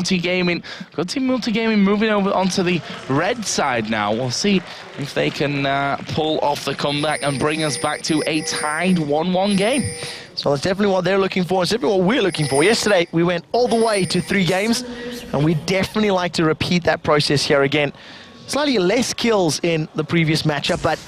Multigaming. Good team Multigaming moving over onto the red side now. We'll see if they can pull off the comeback and bring us back to a tied 1-1 game. So that's definitely what they're looking for. It's definitely what we're looking for. Yesterday, we went all the way to 3 games, and we definitely like to repeat that process here again. Slightly less kills in the previous matchup, but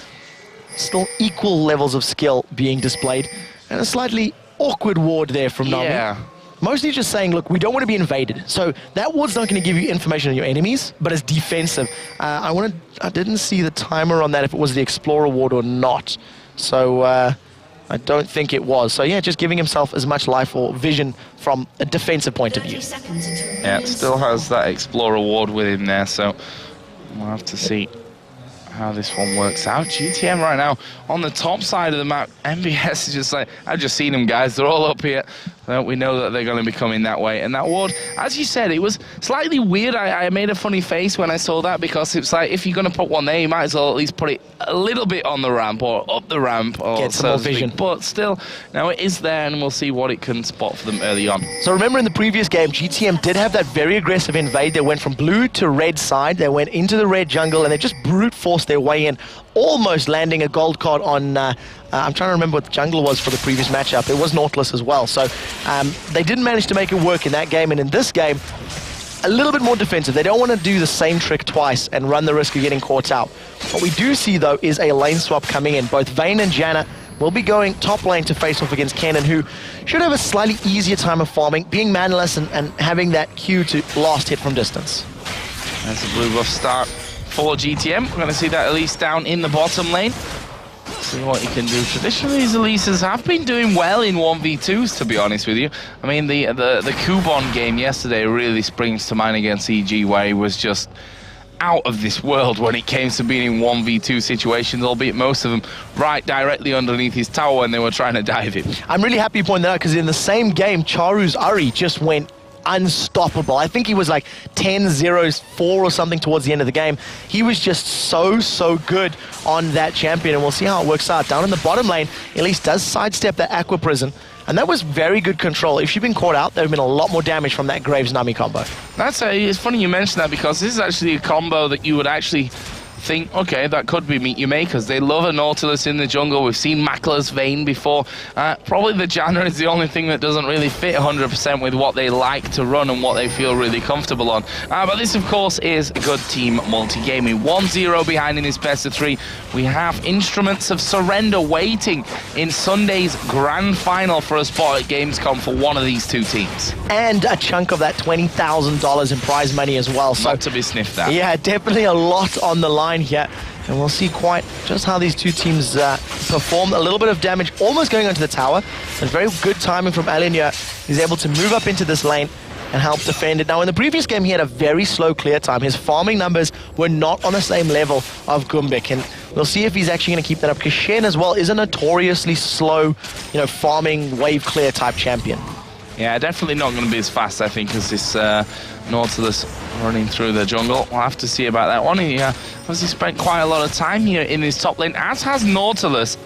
still equal levels of skill being displayed. And a slightly awkward ward there from Nami. Yeah. Mostly just saying, look, we don't want to be invaded. So that ward's not going to give you information on your enemies, but it's defensive. I didn't see the timer on that, if it was the Explorer ward or not. So I don't think it was. So yeah, just giving himself as much life or vision from a defensive point of view. Yeah, it still has that Explorer ward with him there, so we'll have to see how this one works out. GTM right now on the top side of the map. MBS is just like, I've just seen them, guys. They're all up here. We know that they're going to be coming that way. And that ward, as you said, it was slightly weird. I made a funny face when I saw that, because it's like, if you're going to put one there, you might as well at least put it a little bit on the ramp or up the ramp. Or get some more vision. But still, now it is there, and we'll see what it can spot for them early on. So remember, in the previous game, GTM did have that very aggressive invade. They went from blue to red side. They went into the red jungle, and they just brute forced their way in, almost landing a gold card on... I'm trying to remember what the jungler was for the previous matchup. It was Nautilus as well. So they didn't manage to make it work in that game. And in this game, a little bit more defensive. They don't want to do the same trick twice and run the risk of getting caught out. What we do see, though, is a lane swap coming in. Both Vayne and Janna will be going top lane to face off against Kennen, who should have a slightly easier time of farming, being manless and having that Q to last hit from distance. That's a blue buff start for GTM. We're going to see that Elise down in the bottom lane. See what he can do. Traditionally, these Elises have been doing well in 1v2s, to be honest with you. I mean, the Kubon game yesterday really springs to mind against EG, where he was just out of this world when it came to being in 1v2 situations, albeit most of them right directly underneath his tower when they were trying to dive him. I'm really happy you pointed that out, because in the same game, Charu's Ari just went unstoppable. I think he was like 10-0-4 or something towards the end of the game. He was just so good on that champion, and we'll see how it works out. Down in the bottom lane, Elise does sidestep that Aqua Prison, and that was very good control. If she'd been caught out, there would have been a lot more damage from that Graves-Nami combo. It's funny you mention that, because this is actually a combo that you would actually think, okay, that could be meet you makers. They love a Nautilus in the jungle. We've seen Makla's Vayne before. Probably the Janna is the only thing that doesn't really fit 100% with what they like to run and what they feel really comfortable on. But this, of course, is a good team Multigaming. 1-0 behind in his best of 3. We have Instruments of Surrender waiting in Sunday's grand final for a spot at Gamescom for one of these two teams. And a chunk of that $20,000 in prize money as well. Not to be sniffed at. Yeah, definitely a lot on the line here, and we'll see quite just how these two teams perform. A little bit of damage almost going onto the tower, and very good timing from Alinia. He's able to move up into this lane and help defend it. Now, in the previous game, he had a very slow clear time. His farming numbers were not on the same level of Gumbik, and we'll see if he's actually going to keep that up, because Shen as well is a notoriously slow, farming wave clear type champion. Yeah, definitely not going to be as fast, I think, as this Nautilus running through the jungle. We'll have to see about that one. He obviously spent quite a lot of time here in his top lane, as has Nautilus.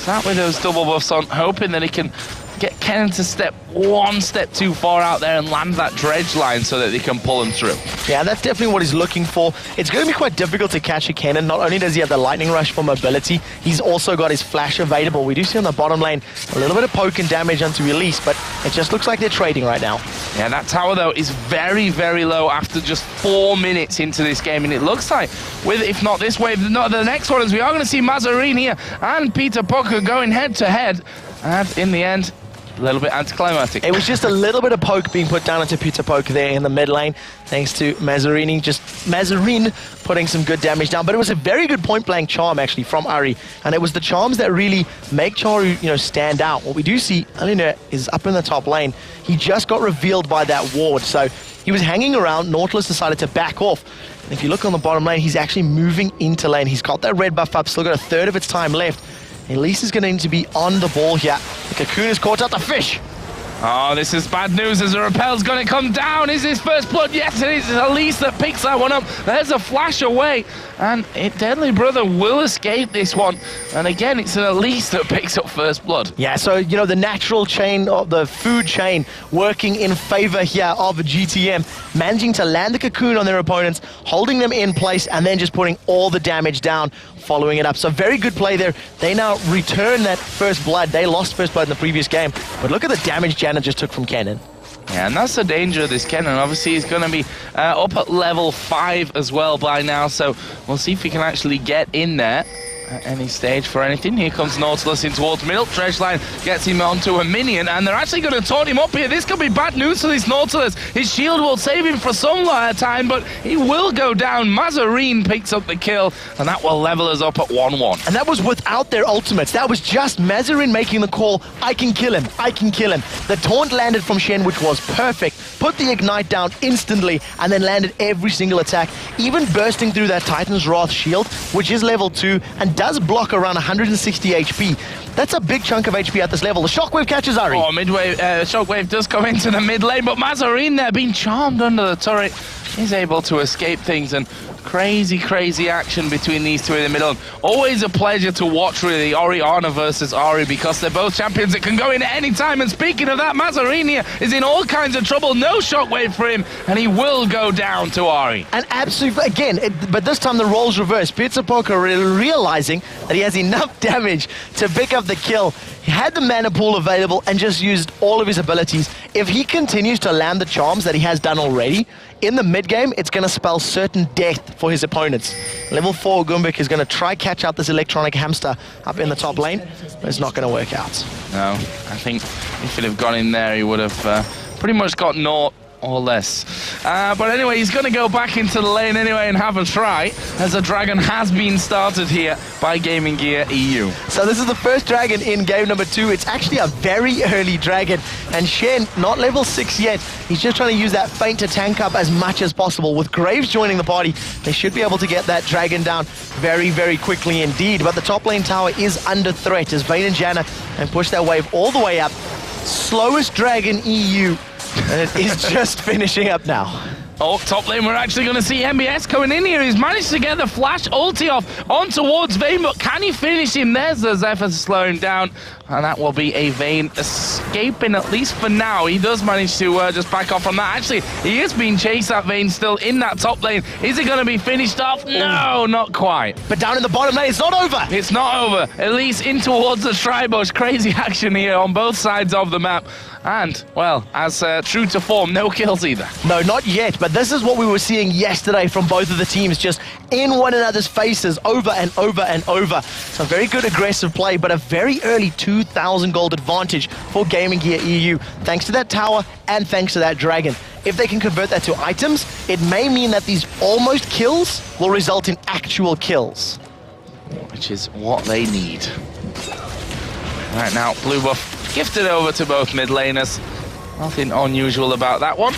That with those double buffs on, hoping that he can get Kennen to step one step too far out there and land that dredge line so that they can pull him through. Yeah, that's definitely what he's looking for. It's going to be quite difficult to catch a Kennen. Not only does he have the lightning rush for mobility, he's also got his flash available. We do see on the bottom lane a little bit of poke and damage onto Elise, but it just looks like they're trading right now. Yeah, that tower though is very low after just 4 minutes into this game, and it looks like, with if not this wave, not the next one, as we are going to see Mazarin here and Peter Pucker going head to head, and in the end, a little bit anticlimactic. It was just a little bit of poke being put down into Peter Poke there in the mid lane, thanks to Mazarin putting some good damage down. But it was a very good point-blank charm, actually, from Ari. And it was the charms that really make Charu, stand out. What we do see, Alina is up in the top lane. He just got revealed by that ward. So he was hanging around. Nautilus decided to back off. And if you look on the bottom lane, he's actually moving into lane. He's got that red buff up, still got a third of its time left. Elise is going to need to be on the ball here. The Cocoon has caught out the fish. Oh, this is bad news as the rappel's going to come down. Is this first blood? Yes, it is. It's Elise that picks that one up. There's a flash away. And Deadly Brother will escape this one. And again, it's an Elise that picks up first blood. Yeah, so, you know, the natural chain of the food chain working in favor here of GTM, managing to land the cocoon on their opponents, holding them in place, and then just putting all the damage down, following it up. So very good play there. They now return that first blood. They lost first blood in the previous game. But look at the damage Janet just took from Kennen. Yeah, and that's the danger of this Kennen. Obviously, he's going to be up at level 5 as well by now, so we'll see if he can actually get in there at any stage for anything. Here comes Nautilus in towards middle. Dredgeline gets him onto a minion, and they're actually going to taunt him up here. This could be bad news for this Nautilus. His shield will save him for some time, but he will go down. Mazarine picks up the kill, and that will level us up at 1-1. And that was without their ultimates. That was just Mazarine making the call, I can kill him, I can kill him. The taunt landed from Shen, which was perfect. Put the ignite down instantly, and then landed every single attack, even bursting through that Titan's Wrath shield, which is level 2, and does block around 160 HP. That's a big chunk of HP at this level. The Shockwave catches Ari. Oh, Shockwave does come into the mid lane, but Mazarine there being charmed under the turret is able to escape things, and crazy action between these two in the middle. Always a pleasure to watch, really, Orianna versus Ari, because they're both champions that can go in at any time. And speaking of that, Mazarine is in all kinds of trouble. No Shockwave for him, and he will go down to Ari. And absolutely, again, but this time the roles reverse. Pizza Poker realizing that he has enough damage to pick up the kill. He had the mana pool available and just used all of his abilities. If he continues to land the charms that he has done already, in the mid-game, it's going to spell certain death for his opponents. Level 4 Gumbik is going to try catch out this electronic hamster up in the top lane, but it's not going to work out. No, I think if he'd have gone in there, he would have pretty much got naught or less. But anyway, he's going to go back into the lane anyway and have a try, as a dragon has been started here by GamingGear.eu. So this is the first dragon in game number 2. It's actually a very early dragon, and Shen, not level 6 yet. He's just trying to use that feint to tank up as much as possible. With Graves joining the party, they should be able to get that dragon down very quickly indeed. But the top lane tower is under threat as Vayne and Janna and push that wave all the way up. Slowest dragon EU. And it is just finishing up now. Oh, top lane, we're actually going to see MBS coming in here. He's managed to get the flash ulti off on towards Vayne, but can he finish him? There's the Zephyr to slow him down, and that will be a Vayne escaping, at least for now. He does manage to just back off from that. Actually, he is being chased at Vayne still in that top lane. Is he going to be finished off? No, not quite. But down in the bottom lane, it's not over. It's not over. At least in towards the Tribush. Crazy action here on both sides of the map. And, well, as true to form, no kills either. No, not yet, but this is what we were seeing yesterday from both of the teams, just in one another's faces over and over and over. So very good aggressive play, but a very early 2,000 gold advantage for GamingGear.eu, thanks to that tower and thanks to that dragon. If they can convert that to items, it may mean that these almost kills will result in actual kills. Which is what they need. Right now, blue buff gifted over to both mid laners. Nothing unusual about that one.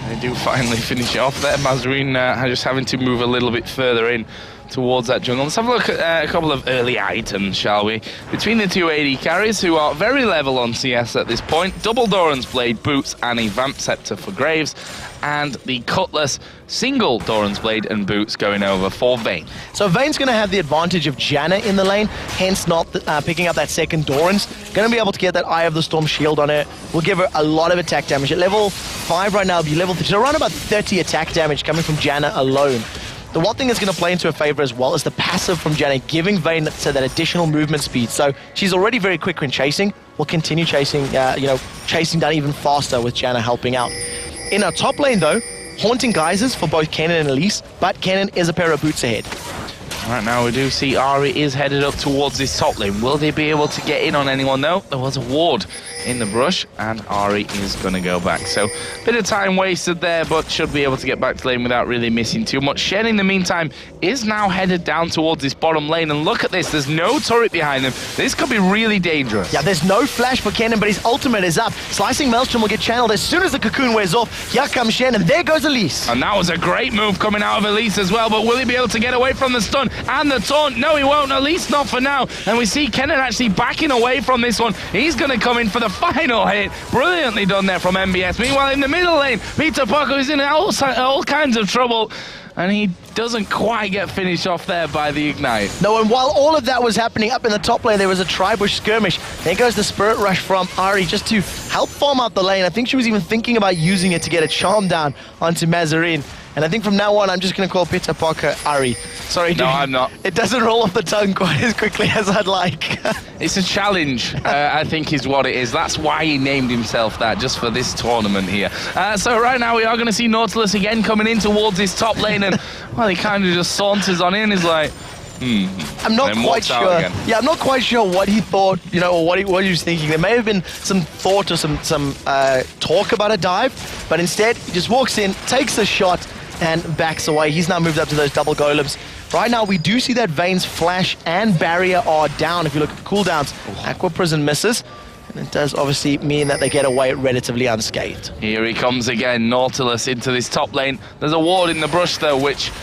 They do finally finish it off there. Mazarine just having to move a little bit further in towards that jungle. Let's have a look at a couple of early items, shall we? Between the two AD carries, who are very level on CS at this point, double Doran's Blade boots and a Vamp Scepter for Graves, and the Cutlass single Doran's Blade and boots going over for Vayne. So Vayne's going to have the advantage of Janna in the lane, hence not picking up that second Doran's. Going to be able to get that Eye of the Storm shield on her. Will give her a lot of attack damage. At level 5 right now, it'll be level 3. So around about 30 attack damage coming from Janna alone. The one thing that's going to play into her favor as well is the passive from Janna, giving Vayne that additional movement speed. So she's already very quick when chasing. Will continue chasing, chasing down even faster with Janna helping out. In our top lane, though, Haunting Geysers for both Kennen and Elise, but Kennen is a pair of boots ahead. Right now, we do see Ari is headed up towards this top lane. Will they be able to get in on anyone? No, there was a ward in the brush, and Ari is going to go back. So, bit of time wasted there, but should be able to get back to lane without really missing too much. Shen, in the meantime, is now headed down towards this bottom lane, and look at this. There's no turret behind them. This could be really dangerous. Yeah, there's no flash for Kennen, but his ultimate is up. Slicing Maelstrom will get channeled as soon as the cocoon wears off. Here comes Shen, and there goes Elise. And that was a great move coming out of Elise as well, but will he be able to get away from the stun and the taunt? No, he won't, at least not for now. And we see Kennen actually backing away from this one. He's going to come in for the the final hit. Brilliantly done there from MBS. Meanwhile, in the middle lane, Peter Pucker is in all kinds of trouble. And he doesn't quite get finished off there by the Ignite. No, and while all of that was happening up in the top lane, there was a Tri-Bush skirmish. There goes the Spirit Rush from Ari just to help farm out the lane. I think she was even thinking about using it to get a charm down onto Mazarine. And I think from now on, I'm just going to call Peter Parker Ari. Sorry, dude. No, I'm not. It doesn't roll off the tongue quite as quickly as I'd like. It's a challenge, I think is what it is. That's why he named himself that, just for this tournament here. So right now we are going to see Nautilus again coming in towards his top lane, and well, he kind of just saunters on in. He's like, I'm not quite sure. Yeah, I'm not quite sure what he thought, you know, or what he was thinking. There may have been some thought or some talk about a dive, but instead he just walks in, takes a shot, and backs away. He's now moved up to those double golems. Right now, we do see that Vayne's flash and barrier are down. If you look at the cooldowns, Aqua Prison misses. And it does obviously mean that they get away relatively unscathed. Here he comes again, Nautilus into this top lane. There's a ward in the brush, though, which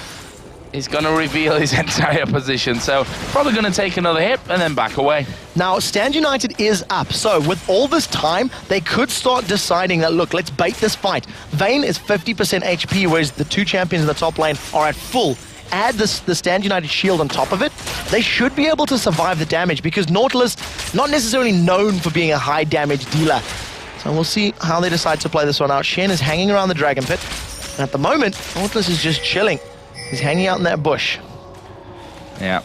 is going to reveal his entire position. So probably going to take another hit and then back away. Now, Stand United is up. So with all this time, they could start deciding that, look, let's bait this fight. Vayne is 50% HP, whereas the two champions in the top lane are at full. Add the Stand United shield on top of it, they should be able to survive the damage because Nautilus, not necessarily known for being a high damage dealer. So we'll see how they decide to play this one out. Shen is hanging around the Dragon Pit. And at the moment, Nautilus is just chilling. He's hanging out in that bush. Yeah,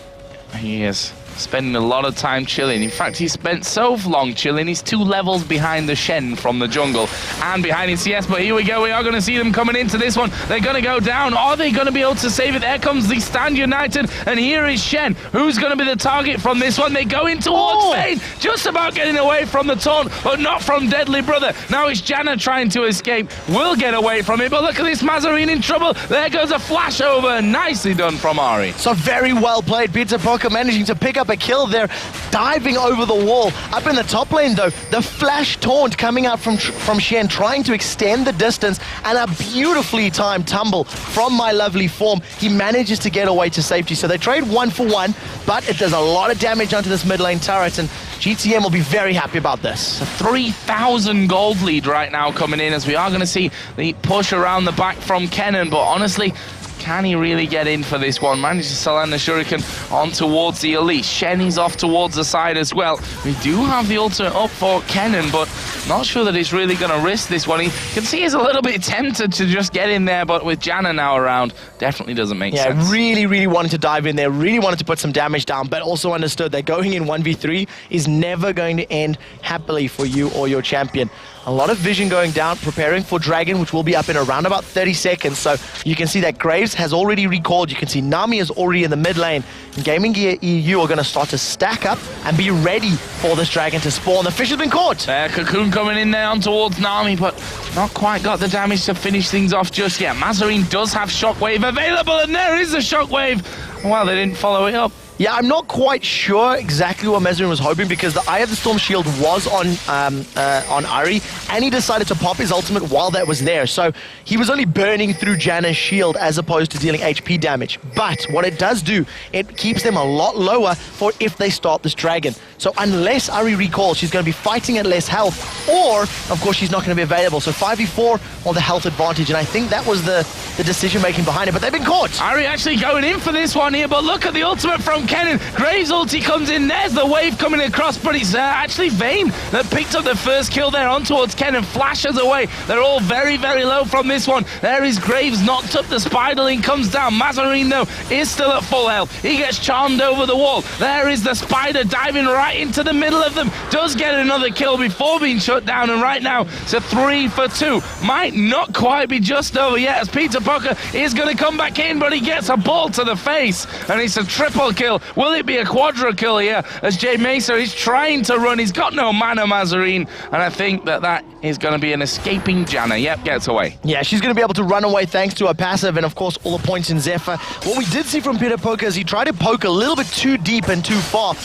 he is spending a lot of time chilling. In fact, he spent so long chilling, he's 2 levels behind the Shen from the jungle and behind his CS. But here we go, we are going to see them coming into this one. They're going to go down. Are they going to be able to save it? There comes the Stand United, and here is Shen. Who's going to be the target from this one? They go in towards Vayne, just about getting away from the taunt, but not from Deadly Brother. Now it's Janna trying to escape. Will get away from it, but look at this Mazarine in trouble. There goes a flash over. Nicely done from Ari. So very well played. Peter Parker managing to pick up a kill there, diving over the wall. Up in the top lane, though, the flash taunt coming out from Shen, trying to extend the distance, and a beautifully timed tumble from My Lovely Form. He manages to get away to safety. So they trade 1 for 1, but it does a lot of damage onto this mid lane turret, and GTM will be very happy about this. A 3,000 gold lead right now coming in, as we are going to see the push around the back from Kennen, but honestly, can he really get in for this one? Manages to land the Shuriken on towards the Elite. Shenny's off towards the side as well. We do have the ultimate up for Kennen, but not sure that he's really going to risk this one. You can see he's a little bit tempted to just get in there, but with Janna now around, definitely doesn't make sense. Yeah, really wanted to dive in there, really wanted to put some damage down, but also understood that going in 1v3 is never going to end happily for you or your champion. A lot of vision going down, preparing for Dragon, which will be up in around about 30 seconds. So you can see that Graves has already recalled. You can see Nami is already in the mid lane. And GamingGear.eu are going to start to stack up and be ready for this Dragon to spawn. The fish has been caught. Cocoon coming in there on towards Nami, but not quite got the damage to finish things off just yet. Mazarine does have Shockwave available, and there is the Shockwave. Well, they didn't follow it up. Yeah, I'm not quite sure exactly what Mazarine was hoping, because the Eye of the Storm shield was on Ari, and he decided to pop his ultimate while that was there. So he was only burning through Janna's shield as opposed to dealing HP damage. But what it does do, it keeps them a lot lower for if they start this Dragon. So unless Ari recalls, she's going to be fighting at less health, or, of course, she's not going to be available. So 5v4 on the health advantage, and I think that was the decision-making behind it, but they've been caught. Ari actually going in for this one here, but look at the ultimate from Kennen. Graves' ulti comes in. There's the wave coming across, but it's actually Vayne that picked up the first kill there on towards Kennen. Flashes away. They're all very low from this one. There is Graves, knocked up. The Spiderling comes down. Mazarine, though, is still at full health. He gets charmed over the wall. There is the Spider diving right into the middle of them. Does get another kill before being shut down, and right now it's a 3 for 2. Might not quite be just over yet, as Peter Parker is going to come back in, but he gets a ball to the face, and it's a triple kill. Will it be a quadra kill here, as Jay Mesa is trying to run? He's got no mana, Mazarine, and I think that is going to be an escaping Janna. Yep, gets away. Yeah, she's going to be able to run away thanks to her passive, and of course all the points in Zephyr. What we did see from Peter Parker is he tried to poke a little bit too deep and too far,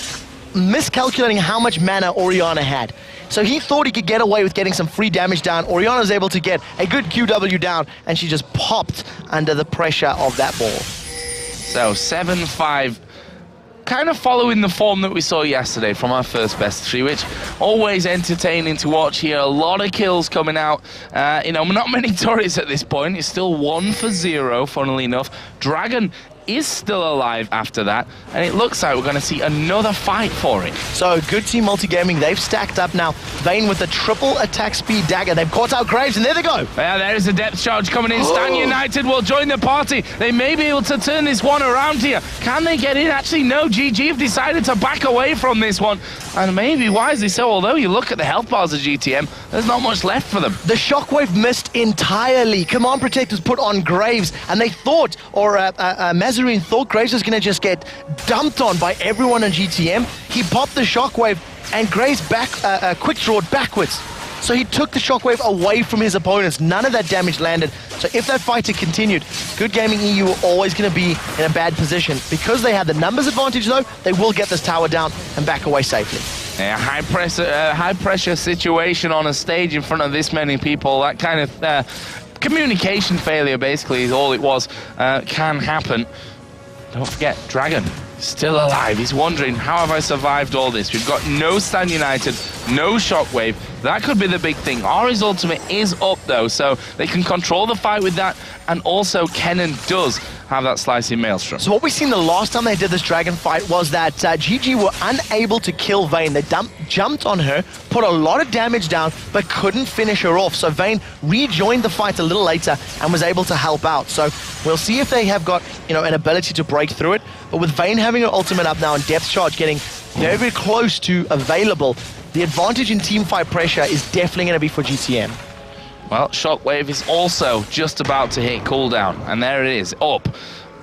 miscalculating how much mana Orianna had. So he thought he could get away with getting some free damage down. Orianna was able to get a good QW down, and she just popped under the pressure of that ball. So 7-5 kind of following the form that we saw yesterday from our first best of 3, which always entertaining to watch here. A lot of kills coming out. You know, not many turrets at this point. It's still 1 for 0, funnily enough. Dragon is still alive after that, and it looks like we're going to see another fight for it. So good team Multigaming, they've stacked up now. Vayne with the triple attack speed dagger. They've caught out Graves, and there they go. Yeah, there is a depth charge coming in. Stan United will join the party. They may be able to turn this one around here. Can they get in? Actually, no. GG have decided to back away from this one, and maybe wisely so, although you look at the health bars of GTM, there's not much left for them. The shockwave missed entirely. Command protectors put on Graves, and they thought, or Mazarine thought Graves was going to just get dumped on by everyone on GTM. He popped the shockwave, and Graves quick drawed backwards. So he took the shockwave away from his opponents. None of that damage landed. So if that fight had continued, Good Gaming EU were always going to be in a bad position. Because they had the numbers advantage, though, they will get this tower down and back away safely. Yeah, high pressure situation on a stage in front of this many people. That kind of communication failure, basically, is all it was. Can happen. Don't forget, Dragon still alive. He's wondering, how have I survived all this? We've got no Stan United, no Shockwave. That could be the big thing. Ari's ultimate is up, though, so they can control the fight with that. And also, Kennen does have that slicing maelstrom. So what we seen the last time they did this Dragon fight was that GG were unable to kill Vayne. They jumped on her, put a lot of damage down, but couldn't finish her off. So Vayne rejoined the fight a little later and was able to help out. So we'll see if they have got, you know, an ability to break through it. But with Vayne having her ultimate up now and depth charge getting very, very close to available, the advantage in team fight pressure is definitely going to be for GTM. Well, Shockwave is also just about to hit cooldown, and there it is, up.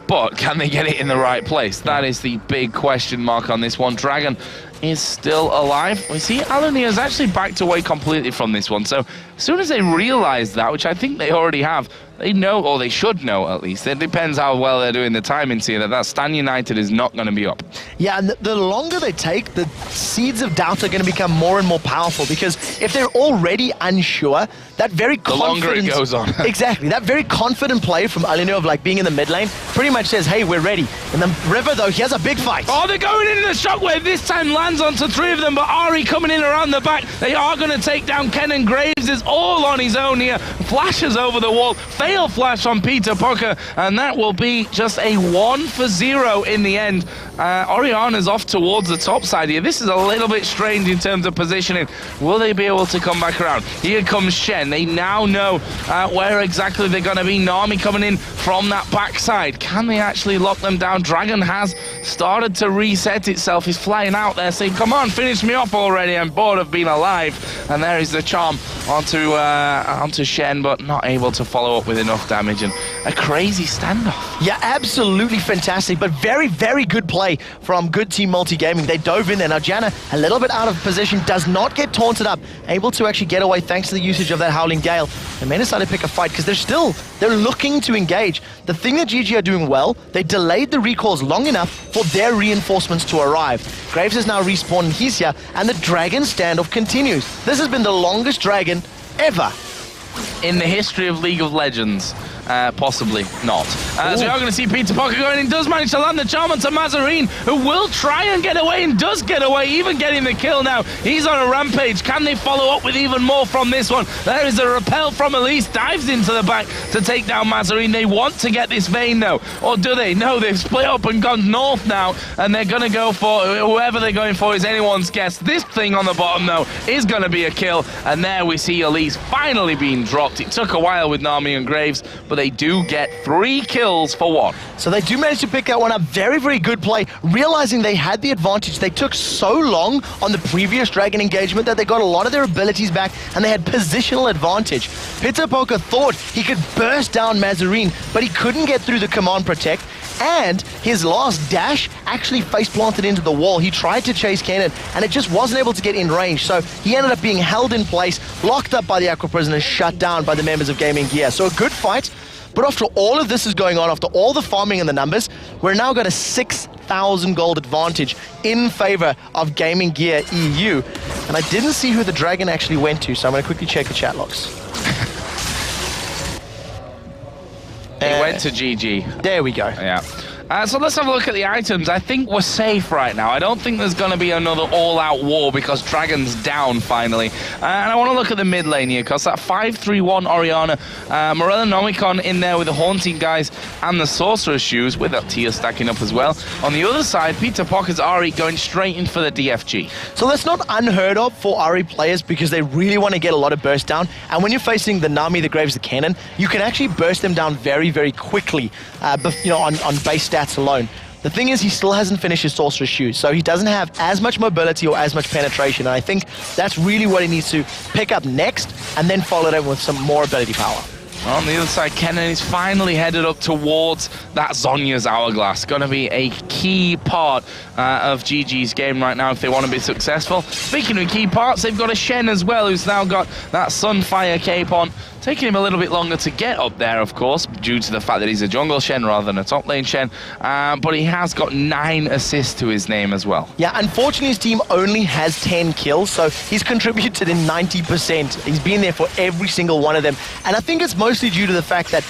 But can they get it in the right place? That is the big question mark on this one. Dragon is still alive. We see Alania has actually backed away completely from this one. So as soon as they realize that, which I think they already have, they know, or they should know at least. It depends how well they're doing the timings here, that Stan United is not going to be up. Yeah, and the longer they take, the seeds of doubt are going to become more and more powerful, because if they're already unsure, that very confident... The longer it goes on. Exactly. That very confident play from Alania of like being in the mid lane pretty much says, hey, we're ready. In the river, though, he has a big fight. Oh, they're going into the Shockwave. This time lands onto 3 of them, but Ari coming in around the back. They are going to take down Kennen. Graves is all on his own here. Flashes over the wall. Fail flash on Peter Pucker, and that will be just a 1 for 0 in the end. Oriana's off towards the top side here. This is a little bit strange in terms of positioning. Will they be able to come back around? Here comes Shen. They now know where exactly they're going to be. Nami coming in from that backside. Can they actually lock them down? Dragon has started to reset itself. He's flying out there saying, come on, finish me off already. I'm bored of being alive. And there is the charm onto Shen, but not able to follow up with enough damage, and a crazy standoff. Yeah, absolutely fantastic, but very, very good play from good team Multigaming. They dove in there. Now Janna, a little bit out of position, does not get taunted up, able to actually get away thanks to the usage of that Howling Gale. And may decide to pick a fight because they're looking to engage. The thing that GG are doing well, they delayed the recalls long enough for their reinforcements to arrive. Graves is now respawned, he's here, and the Dragon standoff continues. This has been the longest Dragon ever. In the history of League of Legends, possibly not. So we are going to see Peter Parker going in, does manage to land the charm onto Mazarine, who will try and get away, and does get away, even getting the kill now. He's on a rampage. Can they follow up with even more from this one? There is a repel from Elise, dives into the back to take down Mazarine. They want to get this Vayne, though. Or do they? No, they've split up and gone north now, and they're going to go for whoever they're going for is anyone's guess. This thing on the bottom, though, is going to be a kill, and there we see Elise finally being dropped. It took a while with Nami and Graves, but they do get 3 kills for 1. So they do manage to pick that one up. Very, very good play. Realizing they had the advantage, they took so long on the previous Dragon engagement that they got a lot of their abilities back, and they had positional advantage. Peter Poker thought he could burst down Mazarine, but he couldn't get through the command protect, and his last dash actually face planted into the wall. He tried to chase Kennen, and it just wasn't able to get in range, so he ended up being held in place, locked up by the Aqua Prisoners, shut down by the members of Gaming Gear. So a good fight. But after all of this is going on, after all the farming and the numbers, we're now got a 6,000 gold advantage in favor of Gaming Gear EU. And I didn't see who the Dragon actually went to, so I'm going to quickly check the chat logs. He went to GG. There we go. Yeah. So let's have a look at the items. I think we're safe right now. I don't think there's going to be another all-out war because Dragon's down finally. And I want to look at the mid lane here because that 5-3-1 Orianna, Morella Nomicon in there with the Haunting guys and the Sorcerer's Shoes with that Tia stacking up as well. On the other side, Peter Pocket's Ari going straight in for the DFG. So that's not unheard of for Ari players because they really want to get a lot of burst down. And when you're facing the Nami, the Graves, the Cannon, you can actually burst them down very, very quickly, on base stats alone. The thing is, he still hasn't finished his Sorcerer's Shoes, so he doesn't have as much mobility or as much penetration. And I think that's really what he needs to pick up next and then follow it up with some more ability power. On the other side, Kennen is finally headed up towards that Zhonya's Hourglass. Going to be a key part of GG's game right now if they want to be successful. Speaking of key parts, they've got a Shen as well, who's now got that Sunfire cape on. Taking him a little bit longer to get up there, of course, due to the fact that he's a jungle Shen rather than a top lane Shen. But he has got 9 assists to his name as well. Yeah, unfortunately, his team only has 10 kills, so he's contributed in 90%. He's been there for every single one of them. And I think it's mostly due to the fact that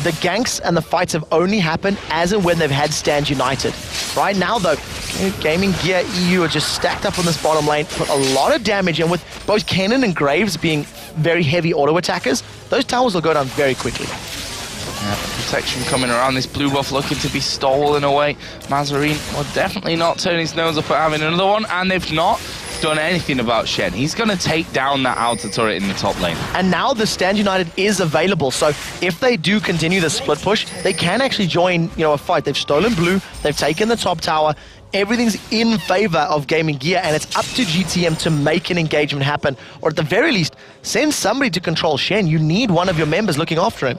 the ganks and the fights have only happened as and when they've had stands united. Right now, though, GamingGear.eu are just stacked up on this bottom lane, put a lot of damage, and with both Cannon and Graves being very heavy auto attackers, those towers will go down very quickly. Yeah, protection coming around, this blue buff looking to be stolen away. Mazarine will definitely not turn his nose up at having another one, and they've not done anything about Shen. He's going to take down that outer turret in the top lane. And now the stand united is available, so if they do continue the split push, they can actually join, a fight. They've stolen blue, they've taken the top tower, everything's in favor of Gaming Gear, and it's up to GTM to make an engagement happen, or at the very least, send somebody to control Shen. You need one of your members looking after him.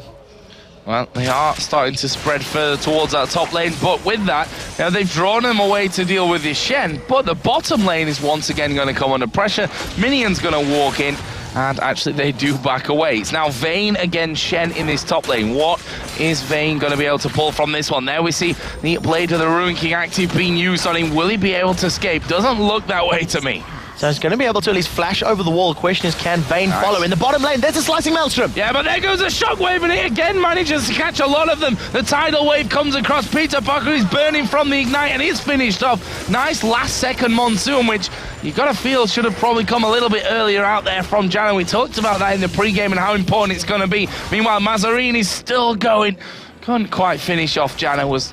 Well, they are starting to spread further towards that top lane, but with that, they've drawn him away to deal with this Shen, but the bottom lane is once again going to come under pressure. Minion's going to walk in, and actually they do back away. It's now Vayne against Shen in this top lane. What is Vayne going to be able to pull from this one? There we see the Blade of the Ruin King active being used on him. Will he be able to escape? Doesn't look that way to me. So he's going to be able to at least flash over the wall. The question is, can Vayne follow? In the bottom lane, there's a Slicing Maelstrom. Yeah, but there goes a Shockwave, and it again manages to catch a lot of them. The Tidal Wave comes across Peter Parker, who's burning from the Ignite, and he's finished off. Nice last-second Monsoon, which you got to feel should have probably come a little bit earlier out there from Janna. We talked about that in the pre-game and how important it's going to be. Meanwhile, Mazarine is still going. Couldn't quite finish off Janna. Was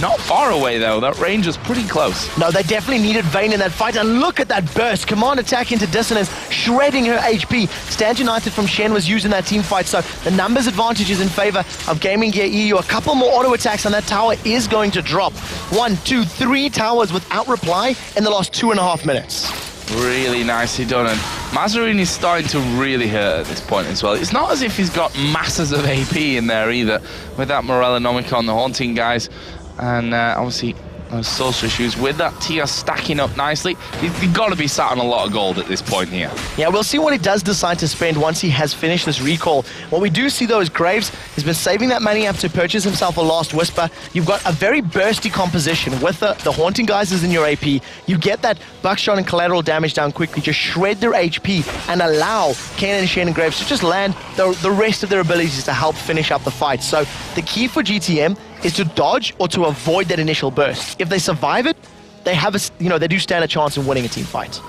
not far away, though. That range was pretty close. No, they definitely needed Vayne in that fight. And look at that burst. Command attack into Dissonance, shredding her HP. Stand United from Shen was used in that team fight, so the numbers advantage is in favor of GamingGear.eu. A couple more auto attacks, and that tower is going to drop. 1, 2, 3 towers without reply in the last 2.5 minutes. Really nicely done, and Mazarine is starting to really hurt at this point as well. It's not as if he's got masses of AP in there either, with that Morella Nomicon, the Haunting guys, and obviously those Sorcerer Shoes with that Tia stacking up nicely. He's got to be sat on a lot of gold at this point here. Yeah, we'll see what he does decide to spend once he has finished this recall. What we do see, though, is Graves has been saving that money up to purchase himself a Last Whisper. You've got a very bursty composition with the Haunting guys is in your AP. You get that buckshot and collateral damage down quickly, just shred their HP and allow Kanan, Shen, and Graves to just land the rest of their abilities to help finish up the fight. So the key for GTM is to dodge or to avoid that initial burst. If they survive it, they have they do stand a chance in winning a team fight.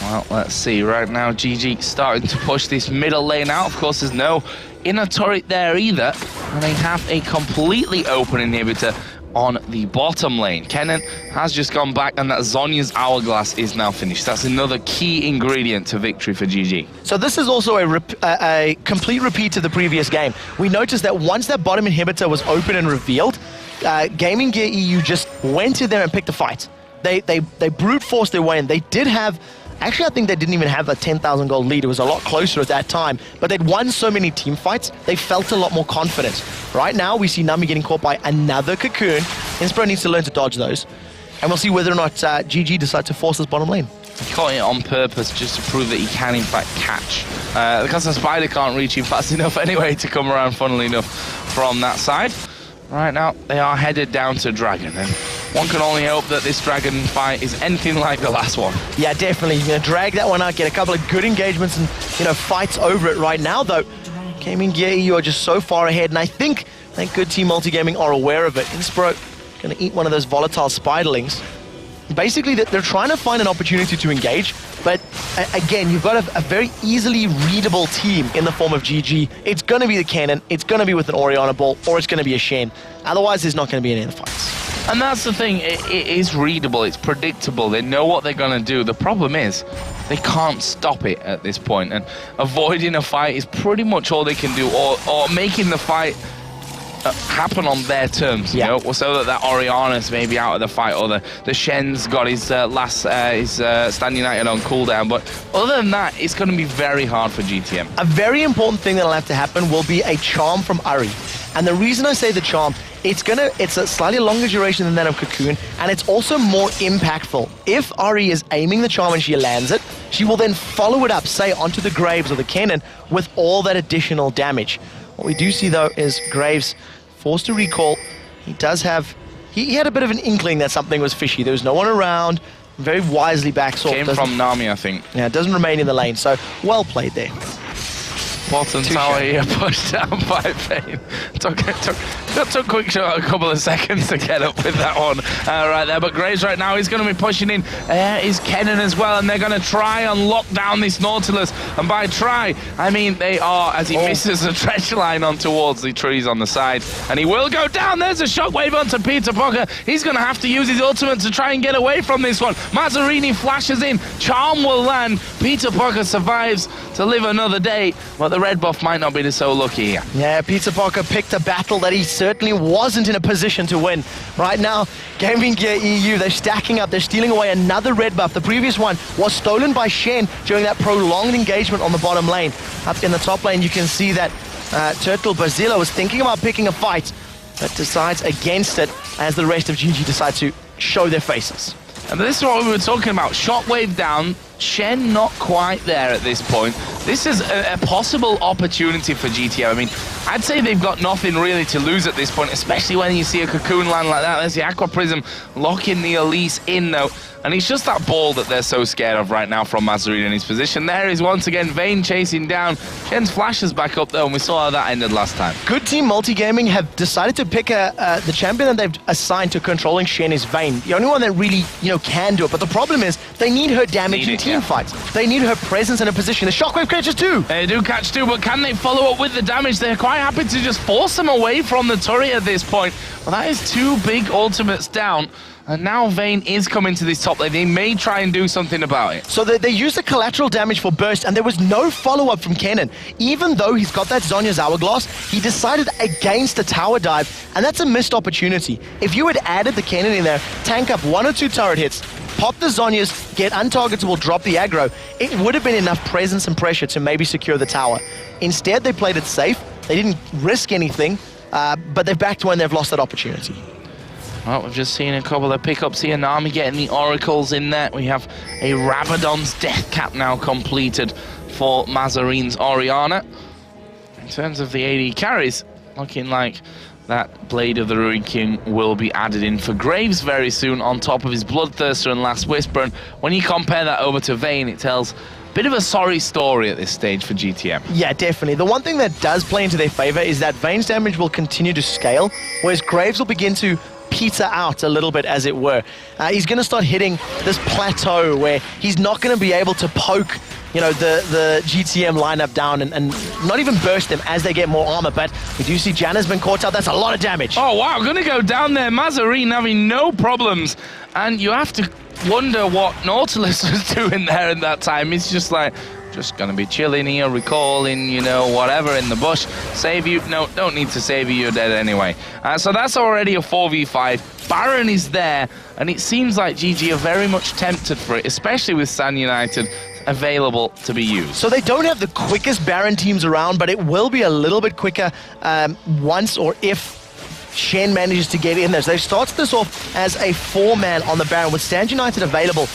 Well, let's see. Right now, GG starting to push this middle lane out. Of course, there's no inner turret there either, and they have a completely open inhibitor on the bottom lane. Kennen has just gone back, and that Zhonya's Hourglass is now finished. That's another key ingredient to victory for GG. So this is also a complete repeat of the previous game. We noticed that once that bottom inhibitor was open and revealed, GamingGear.eu just went in there and picked a fight. They brute forced their way in. They did have... Actually, I think they didn't even have a 10,000 gold lead. It was a lot closer at that time. But they'd won so many team fights, they felt a lot more confident. Right now, we see Nami getting caught by another Cocoon. Inspiro needs to learn to dodge those. And we'll see whether or not GG decide to force this bottom lane. He caught it on purpose just to prove that he can, in fact, catch. Because the Spider can't reach him fast enough anyway to come around, funnily enough, from that side. Right now, they are headed down to Dragon. And one can only hope that this Dragon fight is anything like the last one. Yeah, definitely. You're going to drag that one out, get a couple of good engagements and, fights over it right now, though. GamingGear.eu are just so far ahead, and I think good Team Multigaming are aware of it. Inspiro Going to eat one of those volatile spiderlings. Basically, they're trying to find an opportunity to engage, but again, you've got a very easily readable team in the form of GG. It's going to be the Cannon, it's going to be with an Orianna ball, or it's going to be a Shen. Otherwise, there's not going to be any of the fights. And that's the thing, it is readable, it's predictable, they know what they're going to do. The problem is, they can't stop it at this point, and avoiding a fight is pretty much all they can do, or making the fight happen on their terms, you know, so that Orianna's maybe out of the fight, or the Shen's got his Stand United on cooldown. But other than that, it's going to be very hard for GTM. A very important thing that'll have to happen will be a charm from Ari. And the reason I say the charm, it's a slightly longer duration than that of Cocoon, and it's also more impactful. If Ari is aiming the charm and she lands it, she will then follow it up, say, onto the Graves or the Cannon with all that additional damage. What we do see, though, is Graves forced to recall. He does have... He had a bit of an inkling that something was fishy. There was no one around. Very wisely backsold. Came from Nami, I think. Yeah, it doesn't remain in the lane, so well played there. Bottom tower here, pushed down by Vayne. Took a couple of seconds to get up with that one right there. But Graves right now, he's going to be pushing in his Kennen as well, and they're going to try and lock down this Nautilus. And by try, I mean they are, as he misses the trench line on towards the trees on the side. And he will go down. There's a shockwave onto Peter Poker. He's going to have to use his ultimate to try and get away from this one. Mazzarini flashes in. Charm will land. Peter Poker survives to live another day, but the red buff might not be so lucky here. Yeah, Peter Parker picked a battle that he certainly wasn't in a position to win. Right now, GamingGear.eu, they're stacking up, they're stealing away another red buff. The previous one was stolen by Shen during that prolonged engagement on the bottom lane. Up in the top lane, you can see that Turtle Basila was thinking about picking a fight, but decides against it as the rest of GG decide to show their faces. And this is what we were talking about. Shockwave down, Shen not quite there at this point. This is a possible opportunity for GTM. I mean, I'd say they've got nothing really to lose at this point, especially when you see a Cocoon land like that. There's the Aqua Prism locking the Elise in, though. And it's just that ball that they're so scared of right now from Mazzarini in his position. There is once again Vayne chasing down. Shen's flashes back up, though, and we saw how that ended last time. Good team Multigaming have decided to pick the champion that they've assigned to controlling Shen is Vayne. The only one that really, can do it. But the problem is they need her damage in team fights. They need her presence in a position. The shockwave catches two. They do catch two, but can they follow up with the damage? They're quite happy to just force them away from the turret at this point. Well, that is two big ultimates down. And now Vayne is coming to this top lane. They may try and do something about it. So they used the collateral damage for burst, and there was no follow-up from Kennen. Even though he's got that Zhonya's Hourglass, he decided against the tower dive, and that's a missed opportunity. If you had added the Kennen in there, tank up 1 or 2 turret hits, pop the Zhonyas, get untargetable, drop the aggro, it would have been enough presence and pressure to maybe secure the tower. Instead, they played it safe. They didn't risk anything, but they've backed when they've lost that opportunity. Well, we've just seen a couple of pickups here. Nami getting the oracles in there. We have a Rabadon's death cap now completed for Mazzarine's Orianna. In terms of the AD carries, looking like that Blade of the Ruined King will be added in for Graves very soon on top of his Bloodthirster and Last Whisper. And when you compare that over to Vayne, it tells a bit of a sorry story at this stage for GTM. Yeah, definitely. The one thing that does play into their favor is that Vayne's damage will continue to scale, whereas Graves will begin to peter out a little bit, as it were. He's going to start hitting this plateau where he's not going to be able to poke, the GTM lineup down and not even burst them as they get more armor. But we do see Janna's been caught out. That's a lot of damage. Oh, wow. Going to go down there. Mazzarine having no problems. And you have to wonder what Nautilus was doing there at that time. He's just like, just gonna be chilling here, recalling, whatever in the bush. Save you? No, don't need to save you, you're dead anyway. So that's already a 4v5. Baron is there, and it seems like GG are very much tempted for it, especially with Stand United available to be used. So they don't have the quickest Baron teams around, but it will be a little bit quicker once or if Shen manages to get in there. So they started this off as a 4-man on the Baron with Stand United available.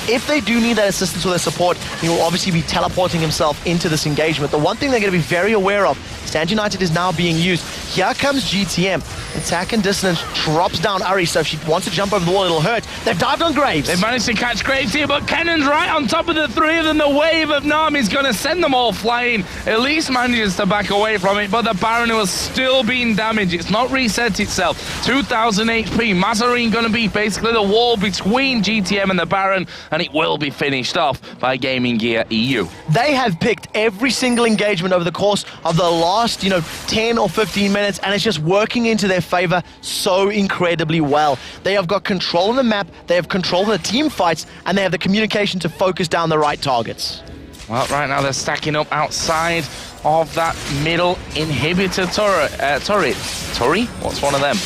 If they do need that assistance or their support, he will obviously be teleporting himself into this engagement. The one thing they're going to be very aware of, Stand United is now being used. Here comes GTM. Attack and distance drops down Ari, so if she wants to jump over the wall, it'll hurt. They've dived on Graves. They've managed to catch Graves here, but Kennan's right on top of the three of them. The wave of Nami's going to send them all flying. Elise manages to back away from it, but the Baron was still being damaged. It's not reset itself. 2,000 HP. Mazarine going to be basically the wall between GTM and the Baron, and it will be finished off by GamingGear.eu. They have picked every single engagement over the course of the last, 10 or 15 minutes, and it's just working into their favor so incredibly well. They have got control of the map, they have control of the team fights, and they have the communication to focus down the right targets. Well, right now they're stacking up outside of that middle inhibitor turret. Turret? What's one of them?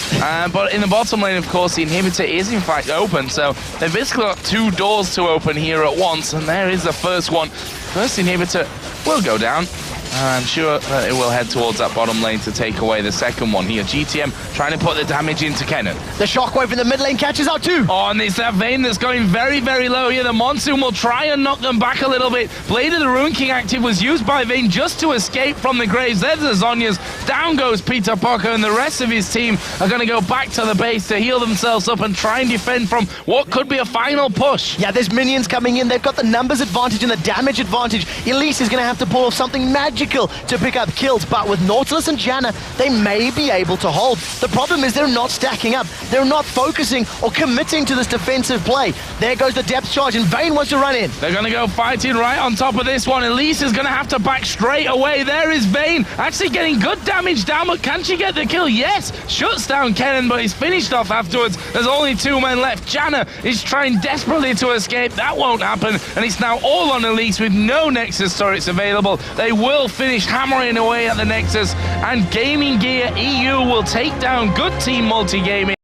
But in the bottom lane, of course, the inhibitor is in fact open, so they've basically got two doors to open here at once, and there is the first one. First inhibitor will go down. I'm sure that it will head towards that bottom lane to take away the second one here. GTM trying to put the damage into Kennen. The shockwave in the mid lane catches out too. Oh, and it's that Vayne that's going very, very low here. The Monsoon will try and knock them back a little bit. Blade of the Rune King active was used by Vayne just to escape from the Graves. There's the Zhonya's. Down goes Peter Poco, and the rest of his team are going to go back to the base to heal themselves up and try and defend from what could be a final push. Yeah, there's minions coming in. They've got the numbers advantage and the damage advantage. Elise is going to have to pull off something magical to pick up kills, but with Nautilus and Janna, they may be able to hold. The problem is they're not stacking up. They're not focusing or committing to this defensive play. There goes the depth charge, and Vayne wants to run in. They're going to go fighting right on top of this one. Elise is going to have to back straight away. There is Vayne, actually getting good damage down, but can she get the kill? Yes, shuts down Kennen, but he's finished off afterwards. There's only two men left. Janna is trying desperately to escape. That won't happen, and it's now all on Elise with no Nexus turrets available. They will finish hammering away at the Nexus, and GamingGear.eu will take down good team Multigaming.